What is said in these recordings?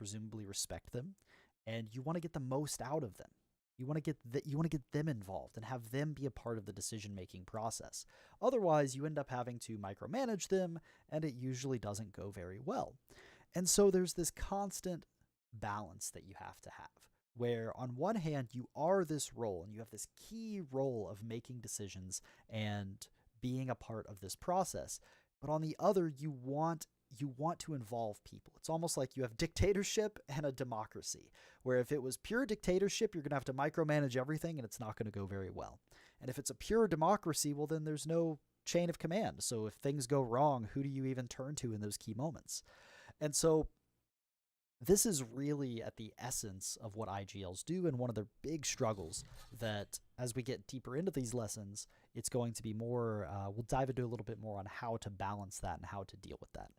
presumably respect them, and you want to get the most out of them. You want to get them involved and have them be a part of the decision-making process. Otherwise, you end up having to micromanage them, and it usually doesn't go very well. And so there's this constant balance that you have to have, where on one hand, you are this role and you have this key role of making decisions and being a part of this process. But on the other, you want to involve people. It's almost like you have dictatorship and a democracy, where if it was pure dictatorship, you're going to have to micromanage everything and it's not going to go very well. And if it's a pure democracy, well, then there's no chain of command. So if things go wrong, who do you even turn to in those key moments? And so this is really at the essence of what IGLs do, and one of their big struggles that as we get deeper into these lessons, it's going to be more, we'll dive into a little bit more on how to balance that and how to deal with that.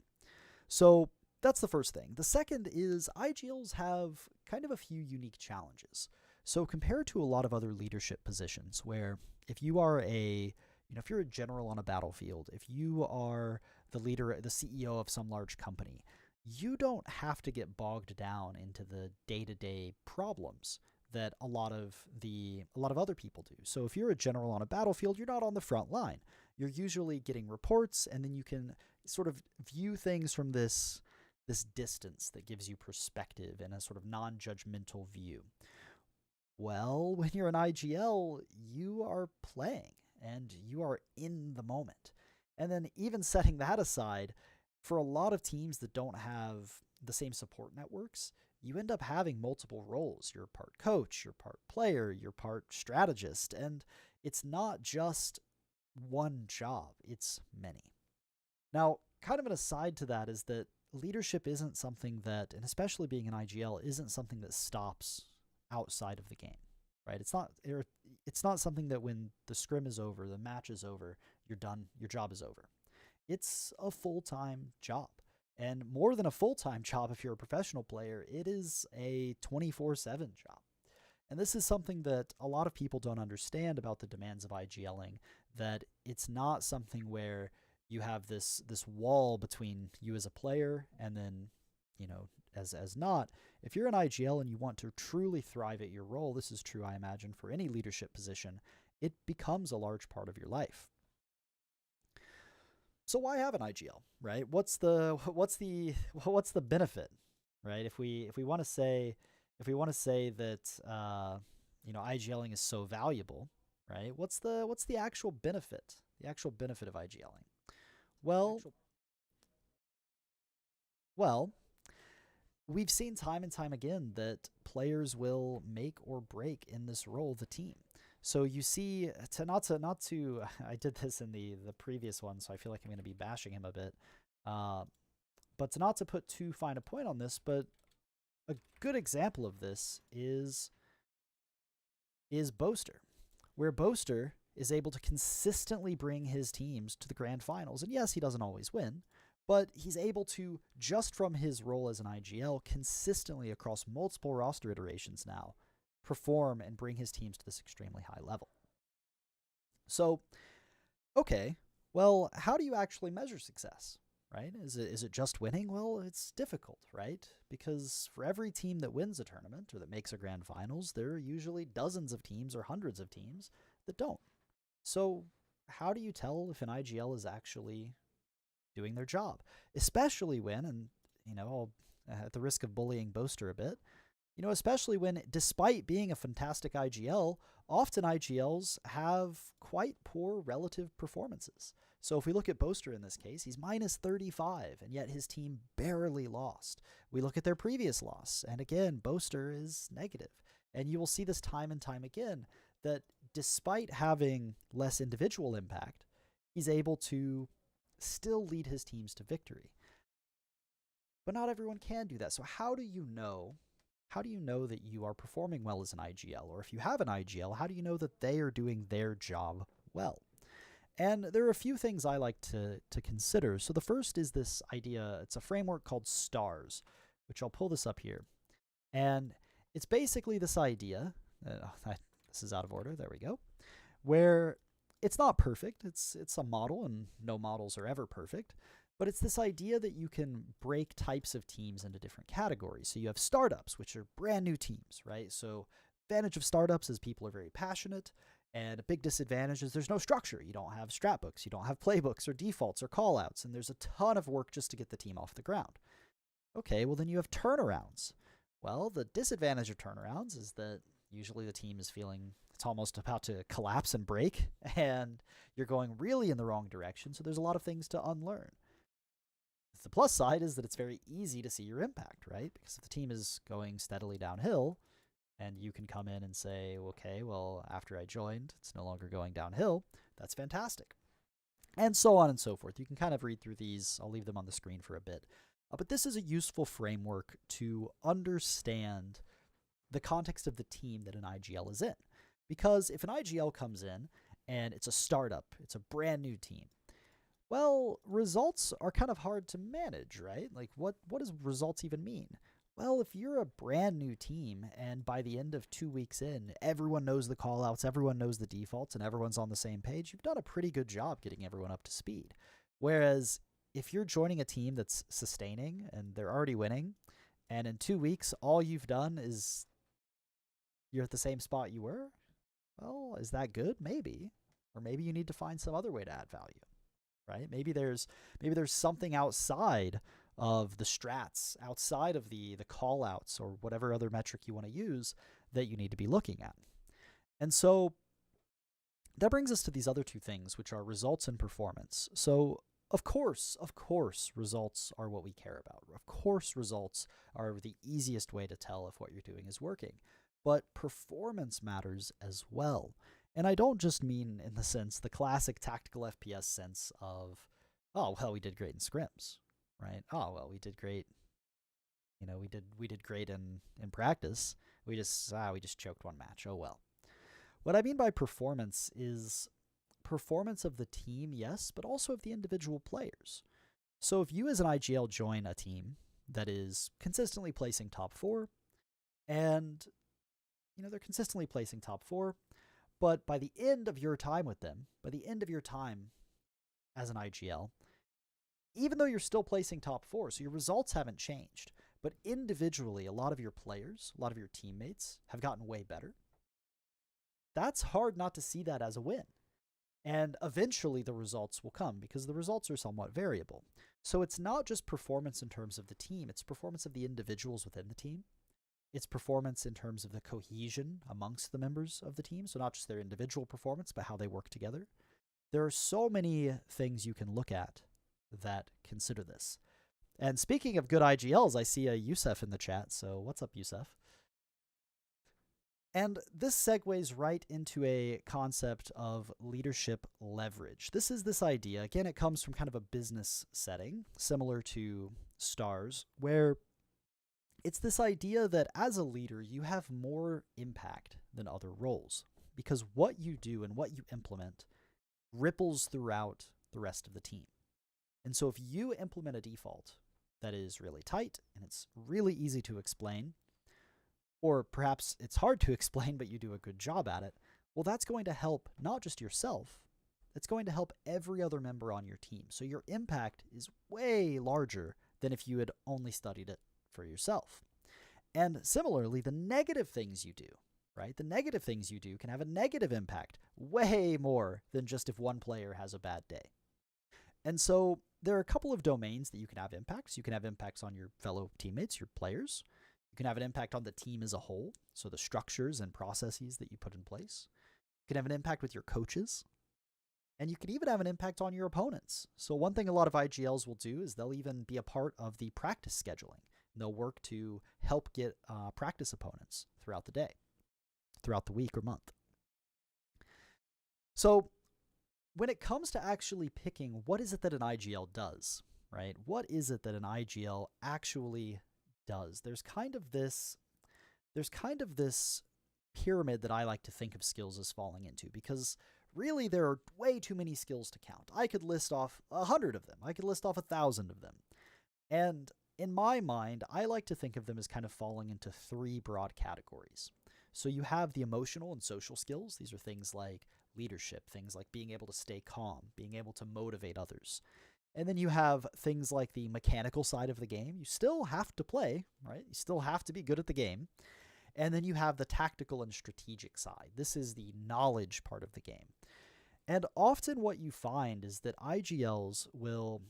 So that's the first thing. The second is IGLs have kind of a few unique challenges. So compared to a lot of other leadership positions where if you are if you're a general on a battlefield, if you are the leader, the CEO of some large company, you don't have to get bogged down into the day-to-day problems that a lot of other people do. So if you're a general on a battlefield, you're not on the front line. You're usually getting reports, and then you can sort of view things from this distance that gives you perspective and a sort of non-judgmental view. Well, when you're an IGL, you are playing and you are in the moment. And then even setting that aside, for a lot of teams that don't have the same support networks, you end up having multiple roles. You're part coach, you're part player, you're part strategist, and it's not just one job, it's many. Now, kind of an aside to that is that leadership isn't something that, and especially being an IGL, isn't something that stops outside of the game, right? It's not something that when the scrim is over, the match is over, you're done, your job is over. It's a full-time job. And more than a full-time job if you're a professional player, it is a 24/7 job. And this is something that a lot of people don't understand about the demands of IGLing, that it's not something where you have this wall between you as a player and then, as not. If you're an IGL and you want to truly thrive at your role, this is true, I imagine, for any leadership position, it becomes a large part of your life. So why have an IGL, right? What's the benefit, right? If we want to say that IGLing is so valuable, right? What's the actual benefit? The actual benefit of IGLing? Well, we've seen time and time again that players will make or break in this role the team. So you see, I did this in the previous one, so I feel like I'm going to be bashing him a bit. But not to put too fine a point on this, but a good example of this is Boaster, where Boaster is able to consistently bring his teams to the grand finals. And yes, he doesn't always win, but he's able to, just from his role as an IGL, consistently across multiple roster iterations now, perform and bring his teams to this extremely high level. So, okay, well, how do you actually measure success, right? Is it just winning? Well, it's difficult, right? Because for every team that wins a tournament or that makes a grand finals, there are usually dozens of teams or hundreds of teams that don't. So how do you tell if an IGL is actually doing their job? Especially when, and I'll, at the risk of bullying Boaster a bit, especially when, despite being a fantastic IGL, often IGLs have quite poor relative performances. So if we look at Boaster in this case, he's minus 35, and yet his team barely lost. We look at their previous loss, and again, Boaster is negative. And you will see this time and time again, that despite having less individual impact, he's able to still lead his teams to victory. But not everyone can do that. So how do you know that you are performing well as an IGL? Or if you have an IGL, how do you know that they are doing their job well? And there are a few things I like to consider. So the first is this idea, it's a framework called STARS, which I'll pull this up here. And it's basically this idea, this is out of order, there we go, where it's not perfect, it's a model, and no models are ever perfect, But it's this idea that you can break types of teams into different categories. So you have startups, which are brand new teams, right? So advantage of startups is people are very passionate, and a big disadvantage is there's no structure. You don't have strat books, you don't have playbooks or defaults or callouts, and there's a ton of work just to get the team off the ground. Okay, well then you have turnarounds. Well, the disadvantage of turnarounds is that usually the team is feeling it's almost about to collapse and break, and you're going really in the wrong direction, so there's a lot of things to unlearn. The plus side is that it's very easy to see your impact, right? Because if the team is going steadily downhill and you can come in and say, okay, well, after I joined, it's no longer going downhill, that's fantastic. And so on and so forth. You can kind of read through these. I'll leave them on the screen for a bit. But this is a useful framework to understand the context of the team that an IGL is in. Because if an IGL comes in and it's a startup, it's a brand new team, well, results are kind of hard to manage, right? Like, what does results even mean? Well, if you're a brand new team and by the end of 2 weeks in, everyone knows the callouts, everyone knows the defaults, and everyone's on the same page, you've done a pretty good job getting everyone up to speed. Whereas if you're joining a team that's sustaining and they're already winning, and in 2 weeks, all you've done is you're at the same spot you were, well, is that good? Maybe. Or maybe you need to find some other way to add value. Right? Maybe there's something outside of the strats, outside of the call outs or whatever other metric you want to use that you need to be looking at. And so that brings us to these other two things, which are results and performance. So of course, results are what we care about. Of course, results are the easiest way to tell if what you're doing is working. But performance matters as well. And I don't just mean in the classic tactical FPS sense of, oh, well, we did great in scrims, right? Oh, well, we did great. We did great in practice. We just choked one match. Oh, well. What I mean by performance is performance of the team, yes, but also of the individual players. So if you as an IGL join a team that is consistently placing top 4, and they're consistently placing top 4, but by the end of your time with them, by the end of your time as an IGL, even though you're still placing top 4, so your results haven't changed, but individually, a lot of your players, a lot of your teammates have gotten way better. That's hard not to see that as a win. And eventually the results will come because the results are somewhat variable. So it's not just performance in terms of the team, it's performance of the individuals within the team. It's performance in terms of the cohesion amongst the members of the team. So not just their individual performance, but how they work together. There are so many things you can look at that consider this. And speaking of good IGLs, I see a Yusef in the chat. So what's up, Yusef? And this segues right into a concept of leadership leverage. This is this idea. Again, it comes from kind of a business setting, similar to stars, where it's this idea that as a leader, you have more impact than other roles because what you do and what you implement ripples throughout the rest of the team. And so if you implement a default that is really tight and it's really easy to explain, or perhaps it's hard to explain, but you do a good job at it, well, that's going to help not just yourself, it's going to help every other member on your team. So your impact is way larger than if you had only studied it for yourself. And similarly, the negative things you do, right? The negative things you do can have a negative impact way more than just if one player has a bad day. And so there are a couple of domains that you can have impacts. You can have impacts on your fellow teammates, your players. You can have an impact on the team as a whole, so the structures and processes that you put in place. You can have an impact with your coaches. And you can even have an impact on your opponents. So one thing a lot of IGLs will do is they'll even be a part of the practice scheduling. And they'll work to help get practice opponents throughout the day, throughout the week or month. So when it comes to actually picking what is it that an IGL does, right? What is it that an IGL actually does? There's kind of this pyramid that I like to think of skills as falling into, because really there are way too many skills to count. I could list off 100 of them. I could list off 1,000 of them. And in my mind, I like to think of them as kind of falling into 3 broad categories. So you have the emotional and social skills. These are things like leadership, things like being able to stay calm, being able to motivate others. And then you have things like the mechanical side of the game. You still have to play, right? You still have to be good at the game. And then you have the tactical and strategic side. This is the knowledge part of the game. And often what you find is that IGLs will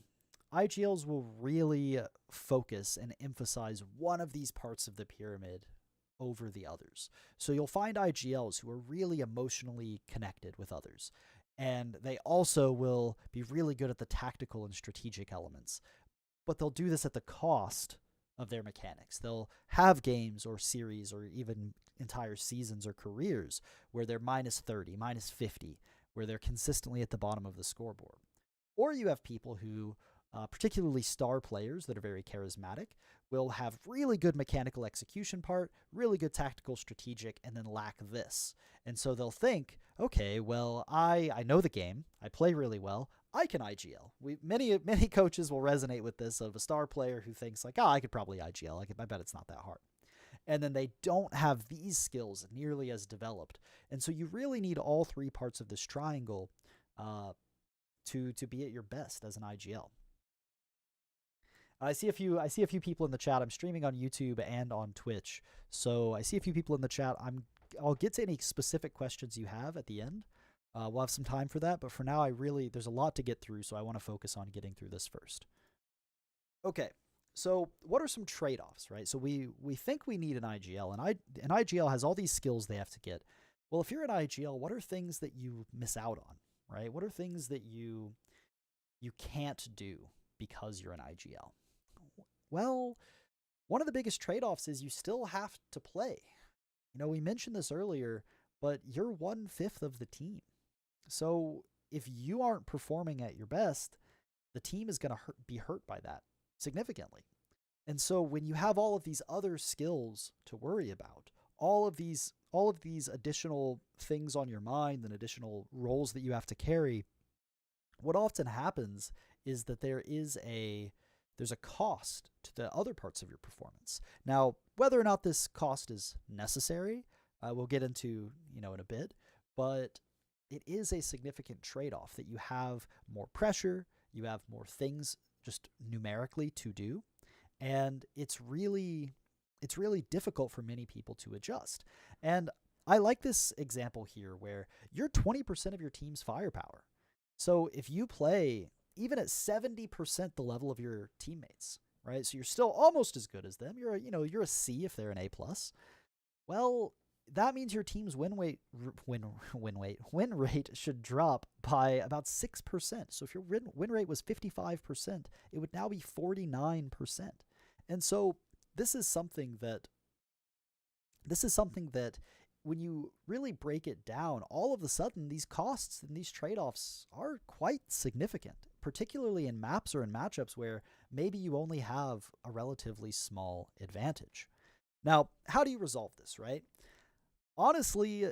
really focus and emphasize one of these parts of the pyramid over the others. So you'll find IGLs who are really emotionally connected with others. And they also will be really good at the tactical and strategic elements. But they'll do this at the cost of their mechanics. They'll have games or series or even entire seasons or careers where they're minus 30, minus 50, where they're consistently at the bottom of the scoreboard. Or you have people who, particularly star players that are very charismatic, will have really good mechanical execution part, really good tactical strategic, and then lack this. And so they'll think, okay, well, I know the game, I play really well, I can IGL. Many coaches will resonate with this of a star player who thinks like, I could probably IGL. I bet it's not that hard. And then they don't have these skills nearly as developed. And so you really need all three parts of this triangle to be at your best as an IGL. I see a few people in the chat. I'm streaming on YouTube and on Twitch, so I see a few people in the chat. I'll get to any specific questions you have at the end. We'll have some time for that, but for now, there's a lot to get through, so I want to focus on getting through this first. Okay, so what are some trade-offs, right? So we think we need an IGL, and an IGL has all these skills they have to get. Well, if you're an IGL, what are things that you miss out on, right? What are things that you can't do because you're an IGL? Well, one of the biggest trade-offs is you still have to play. We mentioned this earlier, but you're 1/5 of the team. So if you aren't performing at your best, the team is going to be hurt by that significantly. And so when you have all of these other skills to worry about, all of these additional things on your mind and additional roles that you have to carry, what often happens is that there's a cost to the other parts of your performance. Now, whether or not this cost is necessary, we'll get into in a bit, but it is a significant trade-off that you have more pressure, you have more things just numerically to do, and it's really difficult for many people to adjust. And I like this example here where you're 20% of your team's firepower. So if you play even at 70% the level of your teammates, right? So you're still almost as good as them. You're a C if they're an A+. Well, that means your team's win rate should drop by about 6%. So if your win rate was 55%, it would now be 49%. And so this is something that when you really break it down, all of a sudden these costs and these trade-offs are quite significant, particularly in maps or in matchups where maybe you only have a relatively small advantage. Now, how do you resolve this, right? Honestly,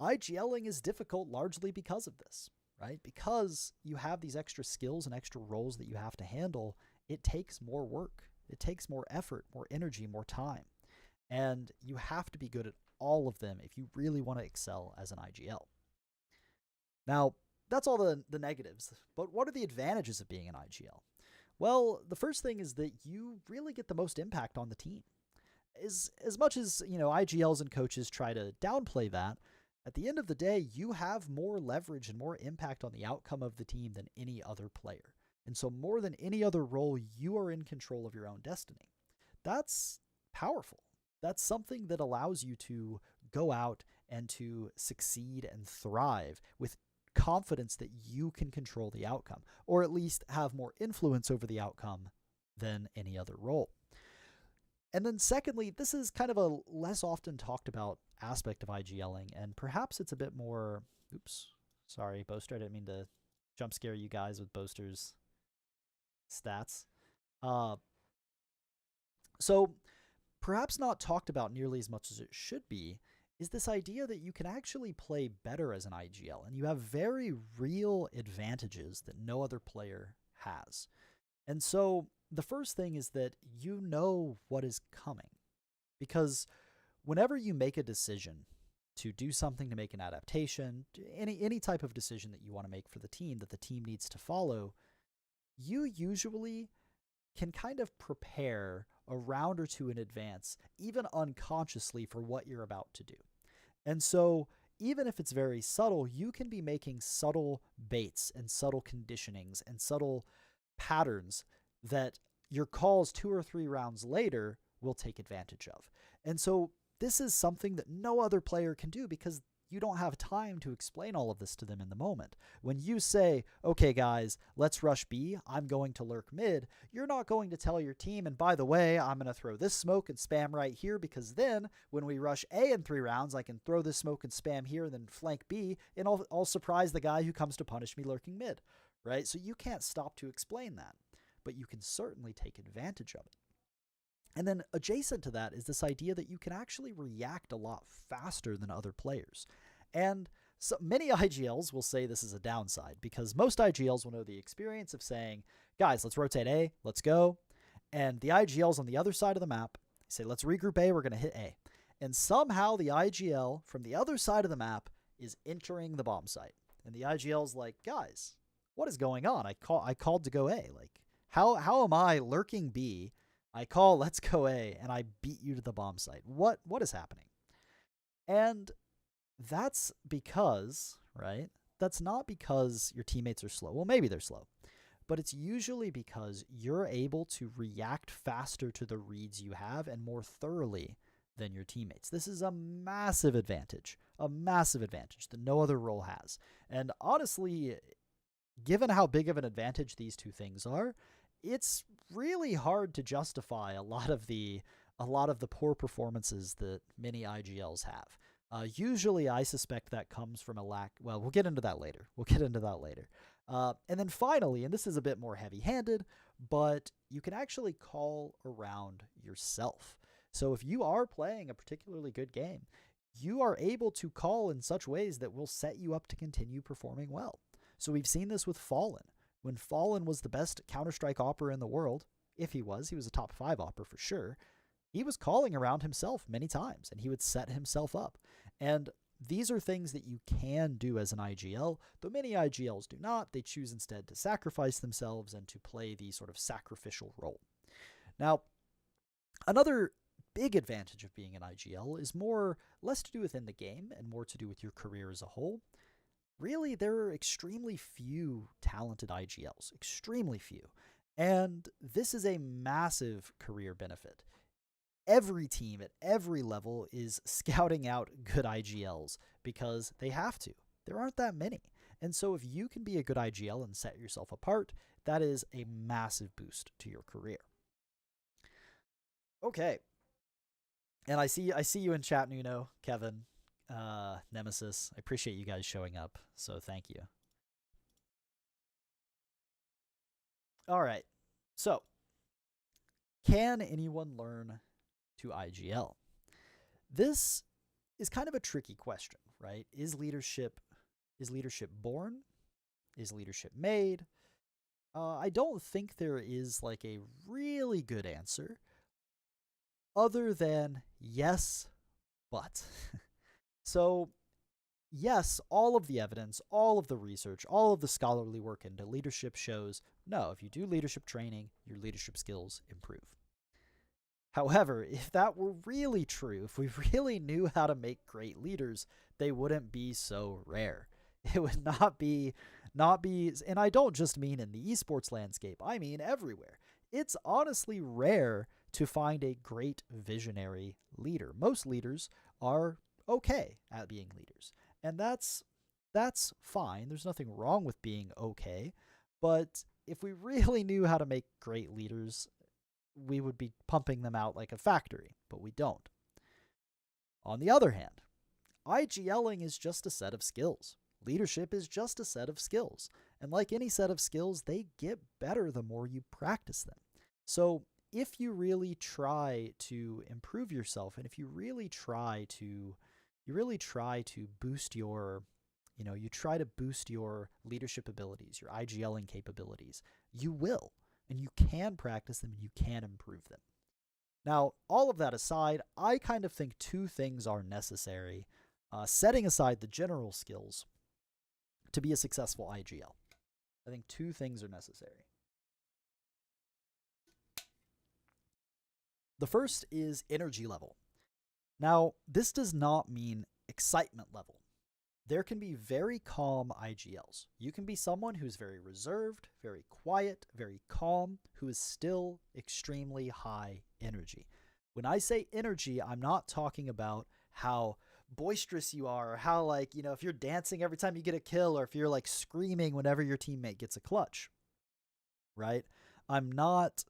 IGLing is difficult largely because of this, right? Because you have these extra skills and extra roles that you have to handle, it takes more work. It takes more effort, more energy, more time. And you have to be good at all of them if you really want to excel as an IGL. Now, that's all the negatives, but what are the advantages of being an IGL? Well, the first thing is that you really get the most impact on the team. As much as, IGLs and coaches try to downplay that, at the end of the day, you have more leverage and more impact on the outcome of the team than any other player. And so more than any other role, you are in control of your own destiny. That's powerful. That's something that allows you to go out and to succeed and thrive with confidence that you can control the outcome, or at least have more influence over the outcome than any other role. And then secondly, this is kind of a less often talked about aspect of IGLing, and perhaps it's a bit more, sorry, Boaster, I didn't mean to jump scare you guys with Boaster's stats. So perhaps not talked about nearly as much as it should be is this idea that you can actually play better as an IGL, and you have very real advantages that no other player has. And so the first thing is that you know what is coming, because whenever you make a decision to do something, to make an adaptation, any type of decision that you want to make for the team that the team needs to follow, you usually can kind of prepare a round or two in advance, even unconsciously, for what you're about to do. And so, even if it's very subtle, you can be making subtle baits and subtle conditionings and subtle patterns that your calls 2 or 3 rounds later will take advantage of. And so, this is something that no other player can do because you don't have time to explain all of this to them in the moment. When you say, okay, guys, let's rush B, I'm going to lurk mid, you're not going to tell your team, and by the way, I'm going to throw this smoke and spam right here because then when we rush A in 3 rounds, I can throw this smoke and spam here and then flank B, and I'll surprise the guy who comes to punish me lurking mid, right? So you can't stop to explain that, but you can certainly take advantage of it. And then adjacent to that is this idea that you can actually react a lot faster than other players. And so many IGLs will say this is a downside because most IGLs will know the experience of saying, guys, let's rotate A, let's go. And the IGLs on the other side of the map say, let's regroup A, we're going to hit A. And somehow the IGL from the other side of the map is entering the bomb site. And the IGL's like, guys, what is going on? I called to go A. Like, how am I lurking B? I call, let's go A, and I beat you to the bomb site. What is happening? And that's because, right? That's not because your teammates are slow. Well, maybe they're slow. But it's usually because you're able to react faster to the reads you have and more thoroughly than your teammates. This is a massive advantage that no other role has. And honestly, given how big of an advantage these two things are, it's really hard to justify a lot of the poor performances that many IGLs have. Usually, I suspect that comes from a lack. Well, we'll get into that later. And then finally, and this is a bit more heavy-handed, but you can actually call around yourself. So if you are playing a particularly good game, you are able to call in such ways that will set you up to continue performing well. So we've seen this with Fallen. When Fallen was the best Counter-Strike opper in the world, if he was a top 5 opper for sure, he was calling around himself many times, and he would set himself up. And these are things that you can do as an IGL, though many IGLs do not. They choose instead to sacrifice themselves and to play the sort of sacrificial role. Now, another big advantage of being an IGL is less to do within the game and more to do with your career as a whole. Really, there are extremely few talented IGLs, extremely few. And this is a massive career benefit. Every team at every level is scouting out good IGLs because they have to. There aren't that many. And so if you can be a good IGL and set yourself apart, that is a massive boost to your career. Okay. And I see you in chat, Nuno, Kevin, Nemesis. I appreciate you guys showing up, so thank you. All right. So, can anyone learn to IGL? This is kind of a tricky question, right? Is leadership born? Is leadership made? I don't think there is like a really good answer other than yes, but. So, yes, all of the evidence, all of the research, all of the scholarly work into leadership shows, no, if you do leadership training, your leadership skills improve. However, if that were really true, if we really knew how to make great leaders, they wouldn't be so rare. It would not be, and I don't just mean in the esports landscape, I mean everywhere. It's honestly rare to find a great visionary leader. Most leaders are okay at being leaders. And that's fine. There's nothing wrong with being okay. But if we really knew how to make great leaders, we would be pumping them out like a factory, but we don't. On the other hand, IGLing is just a set of skills. Leadership is just a set of skills. And like any set of skills, they get better the more you practice them. So if you really try to improve yourself, and if you really try to boost your, you try to boost your leadership abilities, your IGLing capabilities, you will, and you can practice them and you can improve them. Now, all of that aside, I kind of think two things are necessary, setting aside the general skills, to be a successful IGL. I think two things are necessary. The first is energy level. Now, this does not mean excitement level. There can be very calm IGLs. You can be someone who's very reserved, very quiet, very calm, who is still extremely high energy. When I say energy, I'm not talking about how boisterous you are, or how, like, if you're dancing every time you get a kill, or if you're like screaming whenever your teammate gets a clutch, right? I'm not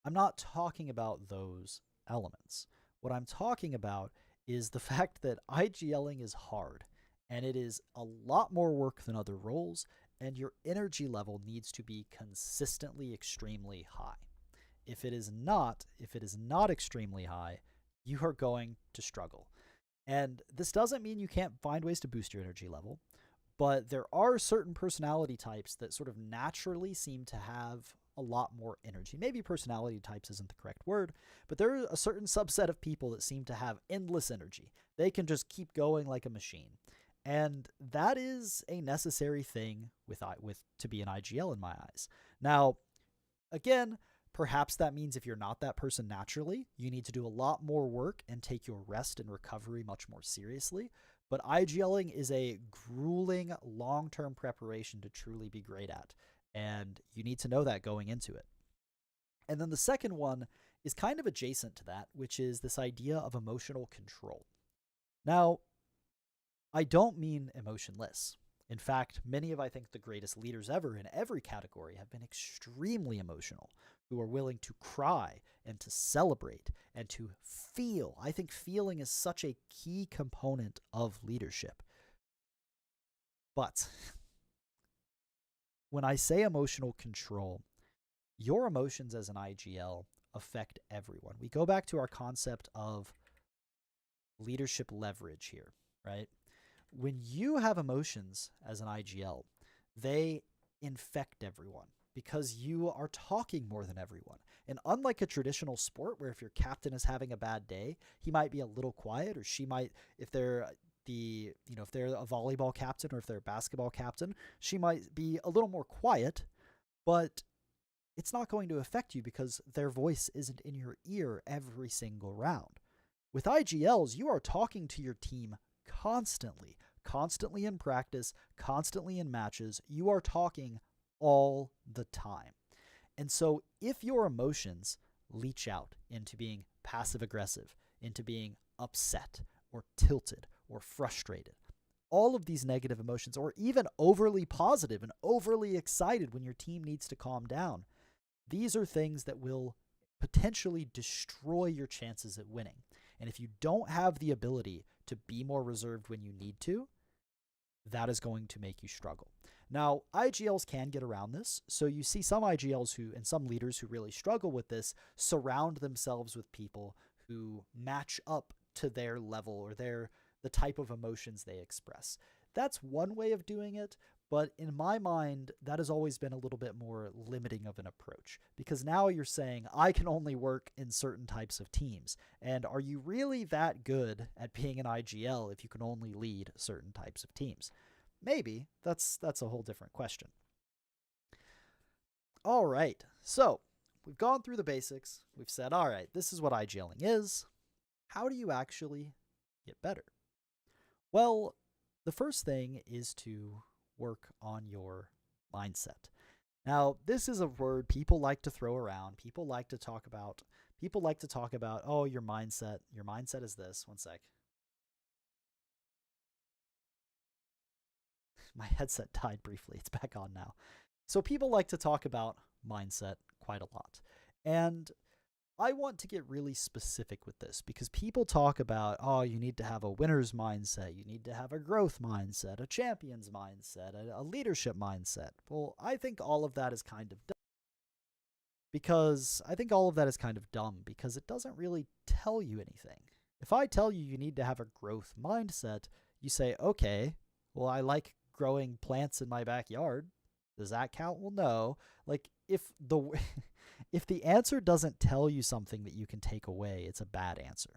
I'm not talking about those elements. What I'm talking about is the fact that IGLing is hard, and it is a lot more work than other roles, and your energy level needs to be consistently extremely high. If it is not extremely high, you are going to struggle. And this doesn't mean you can't find ways to boost your energy level, but there are certain personality types that sort of naturally seem to have a lot more energy. Maybe personality types isn't the correct word, but there are a certain subset of people that seem to have endless energy. They can just keep going like a machine. And that is a necessary thing with to be an IGL in my eyes. Now, again, perhaps that means if you're not that person naturally, you need to do a lot more work and take your rest and recovery much more seriously. But IGLing is a grueling long-term preparation to truly be great at, and you need to know that going into it. And then the second one is kind of adjacent to that, which is this idea of emotional control. Now, I don't mean emotionless. In fact, many of, I think, the greatest leaders ever in every category have been extremely emotional, who are willing to cry and to celebrate and to feel. I think feeling is such a key component of leadership. But when I say emotional control, your emotions as an IGL affect everyone. We go back to our concept of leadership leverage here, right? When you have emotions as an IGL, they infect everyone because you are talking more than everyone. And unlike a traditional sport where if your captain is having a bad day, he might be a little quiet, or she might, if they're if they're a volleyball captain or if they're a basketball captain, she might be a little more quiet, but it's not going to affect you because their voice isn't in your ear every single round. With IGLs, you are talking to your team constantly in practice, constantly in matches. You are talking all the time. And so if your emotions leach out into being passive aggressive, into being upset or tilted or frustrated, all of these negative emotions, or even overly positive and overly excited when your team needs to calm down, these are things that will potentially destroy your chances at winning. And if you don't have the ability to be more reserved when you need to, that is going to make you struggle. Now, IGLs can get around this. So you see some IGLs and some leaders who really struggle with this surround themselves with people who match up to their level or the type of emotions they express. That's one way of doing it, but in my mind, that has always been a little bit more limiting of an approach, because now you're saying, I can only work in certain types of teams. And are you really that good at being an IGL if you can only lead certain types of teams? Maybe. That's a whole different question. All right. So we've gone through the basics. We've said, all right, this is what IGLing is. How do you actually get better? Well, the first thing is to work on your mindset. Now, this is a word people like to throw around. People like to talk about, oh, your mindset. Your mindset is this. One sec. My headset died briefly. It's back on now. So people like to talk about mindset quite a lot. And I want to get really specific with this because people talk about, oh, you need to have a winner's mindset, you need to have a growth mindset, a champion's mindset, a leadership mindset. Well, I think all of that is kind of dumb. Because it doesn't really tell you anything. If I tell you you need to have a growth mindset, you say, okay, well, I like growing plants in my backyard. Does that count? Well, no. Like, if the answer doesn't tell you something that you can take away, it's a bad answer.